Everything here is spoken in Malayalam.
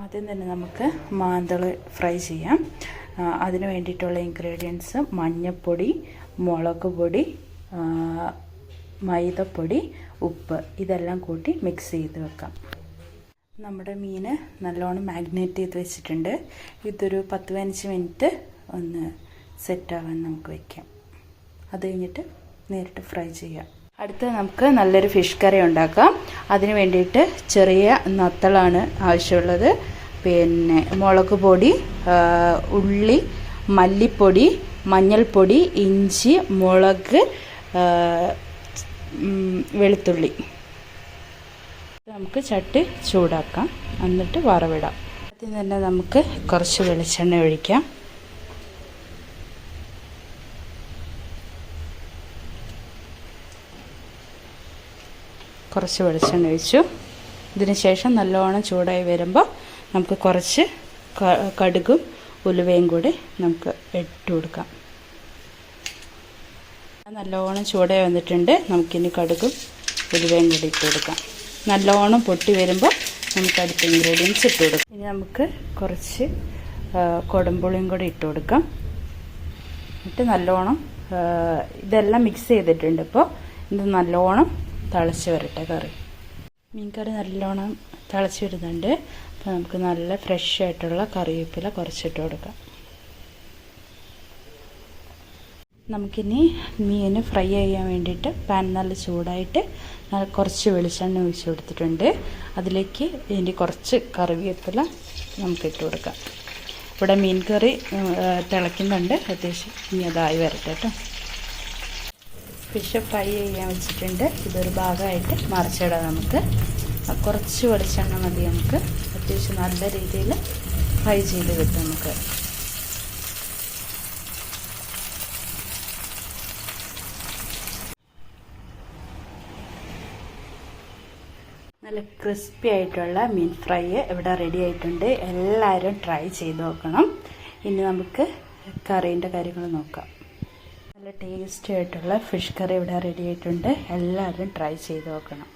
ആദ്യം തന്നെ നമുക്ക് മാന്തൾ ഫ്രൈ ചെയ്യാം. അതിന് വേണ്ടിയിട്ടുള്ള ഇൻഗ്രീഡിയൻസ് മഞ്ഞൾപ്പൊടി, മുളക് പൊടി, മൈദപ്പൊടി, ഉപ്പ് ഇതെല്ലാം കൂട്ടി മിക്സ് ചെയ്ത് വെക്കാം. നമ്മുടെ മീൻ നല്ലോണം മാഗ്നേറ്റ് ചെയ്ത് വെച്ചിട്ടുണ്ട്. ഇതൊരു 10-15 മിനിറ്റ് ഒന്ന് സെറ്റാവാൻ നമുക്ക് വയ്ക്കാം. അത് കഴിഞ്ഞിട്ട് നേരിട്ട് ഫ്രൈ ചെയ്യാം. അടുത്ത നമുക്ക് നല്ലൊരു ഫിഷ് കറി ഉണ്ടാക്കാം. അതിന് വേണ്ടിയിട്ട് ചെറിയ നത്തളാണ് ആവശ്യമുള്ളത്. പിന്നെ മുളക് പൊടി, ഉള്ളി, മല്ലിപ്പൊടി, മഞ്ഞൾപ്പൊടി, ഇഞ്ചി, മുളക്, വെളുത്തുള്ളി. നമുക്ക് ചട്ടി ചൂടാക്കാം, എന്നിട്ട് വറവിടാം. ആദ്യം തന്നെ നമുക്ക് കുറച്ച് വെളിച്ചെണ്ണ ഒഴിക്കാം. കുറച്ച് വെളിച്ചെണ്ണ ഒഴിച്ചു. ഇതിന് ശേഷം നല്ലോണം ചൂടായി വരുമ്പോൾ നമുക്ക് കുറച്ച് കടുകും ഉലുവയും കൂടി നമുക്ക് ഇട്ട് കൊടുക്കാം. നല്ലോണം ചൂടായി വന്നിട്ടുണ്ട്. നമുക്കിനി കടുകും ഉലുവയും കൂടി ഇട്ട് കൊടുക്കാം. നല്ലോണം പൊട്ടി വരുമ്പോൾ നമുക്ക് അടുത്ത ഇൻഗ്രീഡിയൻസ് ഇട്ട് കൊടുക്കാം. ഇനി നമുക്ക് കുറച്ച് കൊടംപുളിയും കൂടി ഇട്ട് കൊടുക്കാം. എന്നിട്ട് നല്ലോണം ഇതെല്ലാം മിക്സ് ചെയ്തിട്ടുണ്ട്. ഇപ്പോൾ ഇത് നല്ലോണം തിളച്ച് വരട്ടെ കറി. മീൻ കറി നല്ലോണം തിളച്ച് വരുന്നുണ്ട്. അപ്പോൾ നമുക്ക് നല്ല ഫ്രഷ് ആയിട്ടുള്ള കറിവേപ്പില കുറച്ചിട്ട് കൊടുക്കാം. നമുക്കിനി മീൻ ഫ്രൈ ചെയ്യാൻ വേണ്ടിയിട്ട് പാൻ നല്ല ചൂടായിട്ട് കുറച്ച് വെളിച്ചെണ്ണ ഒഴിച്ച് കൊടുത്തിട്ടുണ്ട്. അതിലേക്ക് ഇനി കുറച്ച് കറിവേപ്പില നമുക്ക് ഇട്ട് കൊടുക്കാം. ഇവിടെ മീൻ കറി തിളയ്ക്കുന്നുണ്ട്. അത്യാവശ്യം ഇനി അതായി വരട്ടെ കേട്ടോ. ഫിഷ് ഫ്രൈ ചെയ്യാൻ വെച്ചിട്ടുണ്ട്. ഇതൊരു ഭാഗമായിട്ട് മറിച്ചിടാം. നമുക്ക് കുറച്ച് വെളിച്ചെണ്ണ മതി. നമുക്ക് അത്യാവശ്യം നല്ല രീതിയിൽ ഫ്രൈ ചെയ്ത് കിട്ടും. നമുക്ക് നല്ല ക്രിസ്പി ആയിട്ടുള്ള മീൻ ഫ്രൈ ഇവിടെ റെഡി ആയിട്ടുണ്ട്. എല്ലാവരും ട്രൈ ചെയ്ത് നോക്കണം. ഇനി നമുക്ക് കറീൻ്റെ കാര്യങ്ങൾ നോക്കാം. നല്ല ടേസ്റ്റി ആയിട്ടുള്ള ഫിഷ് കറി ഇവിടെ റെഡി ആയിട്ടുണ്ട്. എല്ലാവരും ട്രൈ ചെയ്ത് നോക്കണം.